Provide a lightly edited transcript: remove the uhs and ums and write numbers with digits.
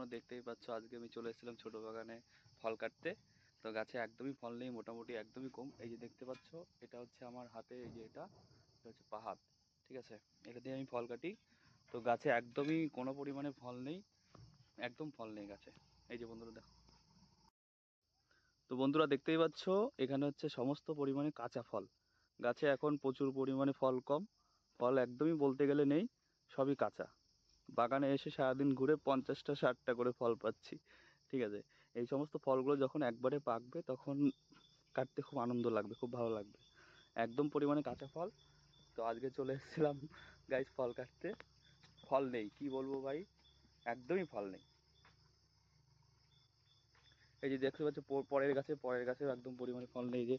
তোমরা দেখতেই পাচ্ছ আজকে আমি চলে এসেছিলাম ছোটো বাগানে ফল কাটতে। তো গাছে একদমই ফল নেই, মোটামুটি একদমই কম। এই যে দেখতে পাচ্ছ, এটা হচ্ছে আমার হাতে, এই যে এটা হচ্ছে পাহাড়, ঠিক আছে। এটা দিয়ে আমি ফল কাটি। তো গাছে একদমই কোনো পরিমাণে ফল নেই, একদম ফল নেই গাছে। এই যে বন্ধুরা দেখো, তো বন্ধুরা দেখতেই পাচ্ছ, এখানে হচ্ছে সমস্ত পরিমাণে কাঁচা ফল। গাছে এখন প্রচুর পরিমাণে ফল কম, ফল একদমই বলতে গেলে নেই, সবই কাঁচা। বাগানে এসে সারাদিন ঘুরে 50টা 60টা করে ফল পাচ্ছি, ঠিক আছে। এই সমস্ত ফলগুলো যখন একবারে পাকবে তখন কাটতে খুব আনন্দ লাগবে, খুব ভালো লাগবে। একদম পরিমাণে কাঁচা ফল। তো আজকে চলে এসেছিলাম গাইস ফল কাটতে। ফল নেই, কি বলবো ভাই, একদমই ফল নেই। এই যে দেখতে পাচ্ছ পরের গাছেও একদম পরিমাণে ফল নেই। যে